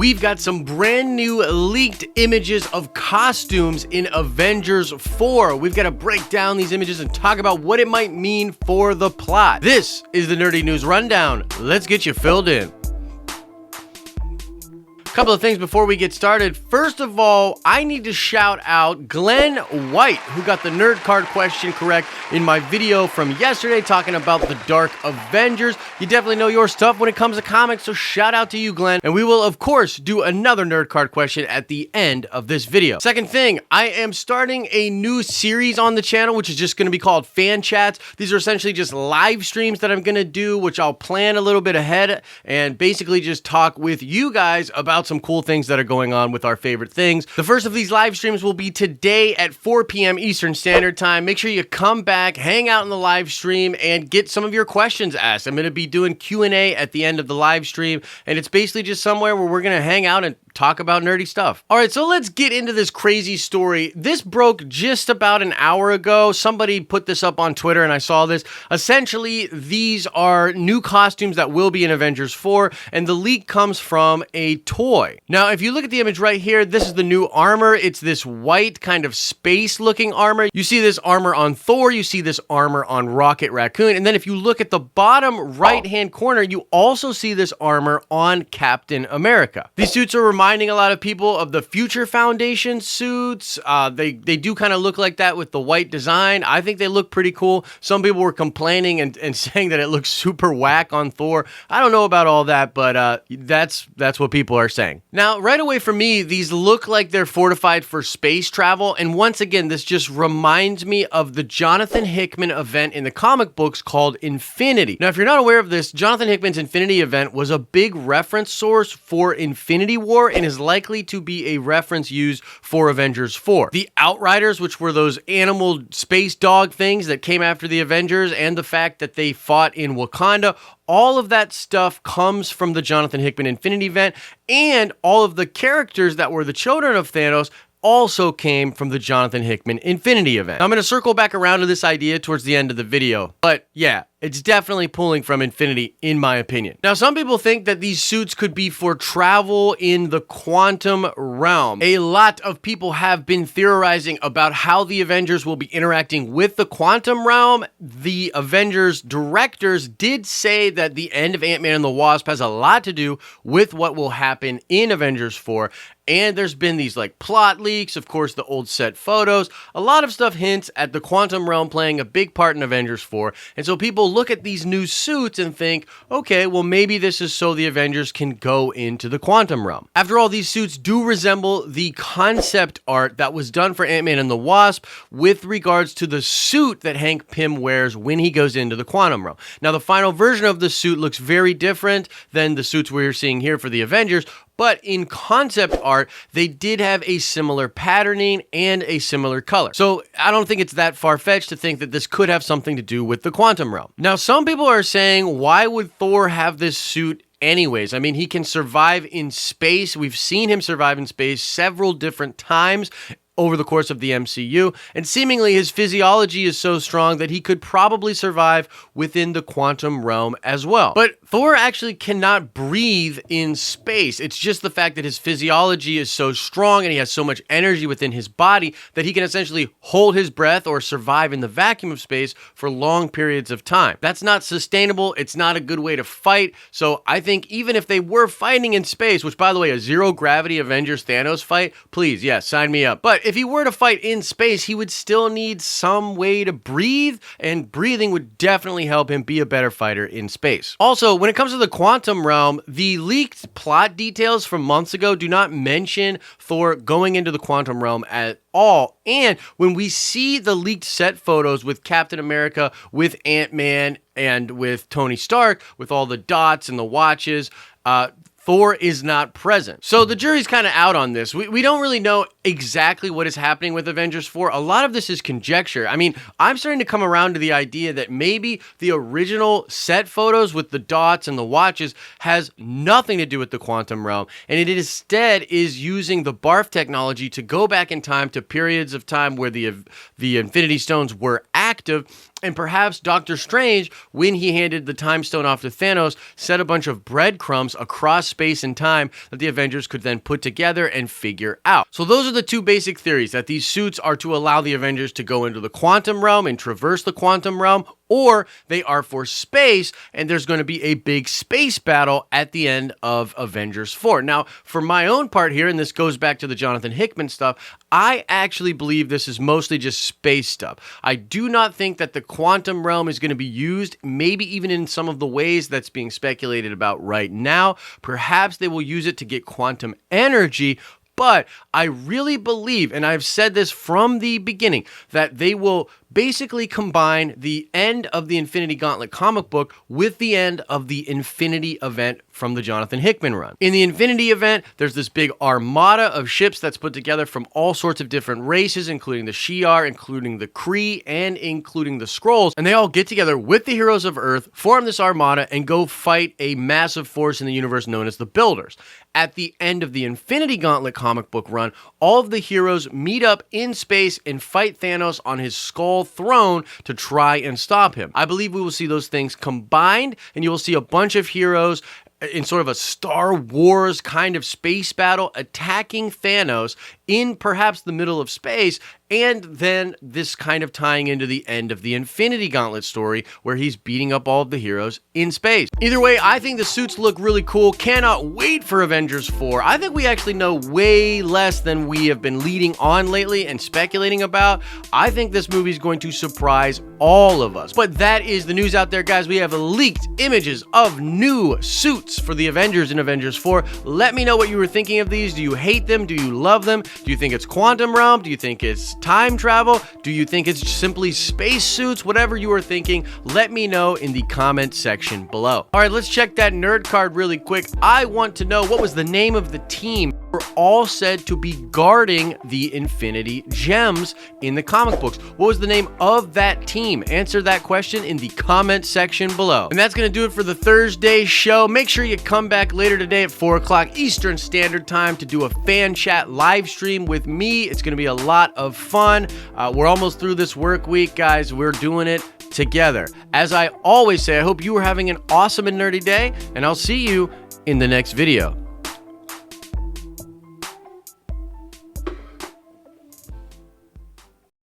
we've got some brand new leaked images of costumes in Avengers 4. We've got to break down these images and talk about what it might mean for the plot. This is the Nerdy News Rundown. Let's get you filled in. Couple of things before we get started. First of all, I need to shout out Glenn White, who got the nerd card question correct in my video from yesterday talking about the Dark Avengers. You definitely know your stuff when it comes to comics, so shout out to you, Glenn. And we will, of course, do another nerd card question at the end of this video. Second thing, I am starting a new series on the channel, which is just going to be called Fan Chats. These are essentially just live streams that I'm going to do, which I'll plan a little bit ahead and basically just talk with you guys about some cool things that are going on with our favorite things. The first of these live streams will be today at 4 p.m. Eastern Standard Time. Make sure you come back, hang out in the live stream, and get some of your questions asked. I'm going to be doing Q&A at the end of the live stream, and it's basically just somewhere where we're going to hang out and talk about nerdy stuff. All right, so let's get into this crazy story. This broke just about an hour ago. Somebody put this up on Twitter and I saw this. Essentially, these are new costumes that will be in Avengers 4, and the leak comes from a toy. Now, if you look at the image right here, this is the new armor. It's this white kind of space-looking armor. You see this armor on Thor, you see this armor on Racoon, and then if you look at the bottom right-hand corner, you also see this armor on Captain America. These suits are reminding a lot of people of the Future Foundation suits. They do kind of look like that with the white design. I think they look pretty cool. Some people were complaining and saying that it looks super whack on Thor. I don't know about all that, but that's what people are saying. Now, right away for me, these look like they're fortified for space travel, and once again, this just reminds me of the Jonathan Hickman event in the comic books called Infinity. Now, if you're not aware of this, Jonathan Hickman's Infinity event was a big reference source for Infinity War and is likely to be a reference used for Avengers 4. The Outriders, which were those animal space dog things that came after the Avengers, and the fact that they fought in Wakanda, all of that stuff comes from the Jonathan Hickman Infinity event, and all of the characters that were the children of Thanos also came from the Jonathan Hickman Infinity event. I'm going to circle back around to this idea towards the end of the video, but yeah, it's definitely pulling from Infinity, in my opinion. Now, some people think that these suits could be for travel in the quantum realm. A lot of people have been theorizing about how the Avengers will be interacting with the quantum realm. The Avengers directors did say that the end of Ant-Man and the Wasp has a lot to do with what will happen in Avengers 4. And there's been these like plot leaks, of course, the old set photos. A lot of stuff hints at the quantum realm playing a big part in Avengers 4. And so people look at these new suits and think, okay, well, maybe this is so the Avengers can go into the quantum realm. After all, these suits do resemble the concept art that was done for Ant-Man and the Wasp with regards to the suit that Hank Pym wears when he goes into the quantum realm. Now, the final version of the suit looks very different than the suits we're seeing here for the Avengers, but in concept art, they did have a similar patterning and a similar color. So I don't think it's that far-fetched to think that this could have something to do with the quantum realm. Now, some people are saying, why would Thor have this suit anyways? I mean, he can survive in space. We've seen him survive in space several different times over the course of the MCU, and seemingly his physiology is so strong that he could probably survive within the quantum realm as well. But Thor actually cannot breathe in space. It's just the fact that his physiology is so strong and he has so much energy within his body that he can essentially hold his breath or survive in the vacuum of space for long periods of time. That's not sustainable. It's not a good way to fight. So I think even if they were fighting in space, which by the way, a zero gravity Avengers Thanos fight, please, yeah, sign me up. But if he were to fight in space, he would still need some way to breathe, and breathing would definitely help him be a better fighter in space. Also, when it comes to the quantum realm, the leaked plot details from months ago do not mention Thor going into the quantum realm at all. And when we see the leaked set photos with Captain America, with Ant-Man, and with Tony Stark, with all the dots and the watches, Thor is not present. So the jury's kind of out on this. We don't really know exactly what is happening with Avengers 4. A lot of this is conjecture. I mean, I'm starting to come around to the idea that maybe the original set photos with the dots and the watches has nothing to do with the quantum realm, and it instead is using the barf technology to go back in time to periods of time where the Infinity Stones were active And perhaps Doctor Strange, when he handed the Time Stone off to Thanos, set a bunch of breadcrumbs across space and time that the Avengers could then put together and figure out. So those are the two basic theories, that these suits are to allow the Avengers to go into the quantum realm and traverse the quantum realm, or they are for space, and there's going to be a big space battle at the end of Avengers 4. Now, for my own part here, and this goes back to the Jonathan Hickman stuff, I actually believe this is mostly just space stuff. I do not think that the quantum realm is going to be used, maybe even in some of the ways that's being speculated about right now. Perhaps they will use it to get quantum energy, but I really believe, and I've said this from the beginning, that they will basically combine the end of the Infinity Gauntlet comic book with the end of the Infinity event from the Jonathan Hickman run. In the Infinity event, there's this big armada of ships that's put together from all sorts of different races, including the Shi'ar, including the Kree, and including the Skrulls, and they all get together with the heroes of Earth, form this armada, and go fight a massive force in the universe known as the Builders. At the end of the Infinity Gauntlet comic book run, all of the heroes meet up in space and fight Thanos on his skull throne to try and stop him. I believe we will see those things combined, and you will see a bunch of heroes in sort of a Star Wars kind of space battle attacking Thanos in perhaps the middle of space, and then this kind of tying into the end of the Infinity Gauntlet story where he's beating up all of the heroes in space. Either way, I think the suits look really cool. Cannot wait for Avengers 4. I think we actually know way less than we have been leading on lately and speculating about. I think this movie is going to surprise all of us. But that is the news out there, guys. We have leaked images of new suits for the Avengers in Avengers 4. Let me know what you were thinking of these. Do you hate them? Do you love them? Do you think it's quantum realm? Do you think it's time travel? Do you think it's simply space suits? Whatever you are thinking, let me know in the comment section below. All right, let's check that nerd card really quick. I want to know, what was the name of the team who were all said to be guarding the Infinity Gems in the comic books? What was the name of that team? Answer that question in the comment section below. And that's going to do it for the Thursday show. Make sure you come back later today at 4 o'clock Eastern Standard Time to do a fan chat live stream with me. It's going to be a lot of fun. We're almost through this work week, guys. We're doing it together. As I always say, I hope you are having an awesome and nerdy day, and I'll see you in the next video.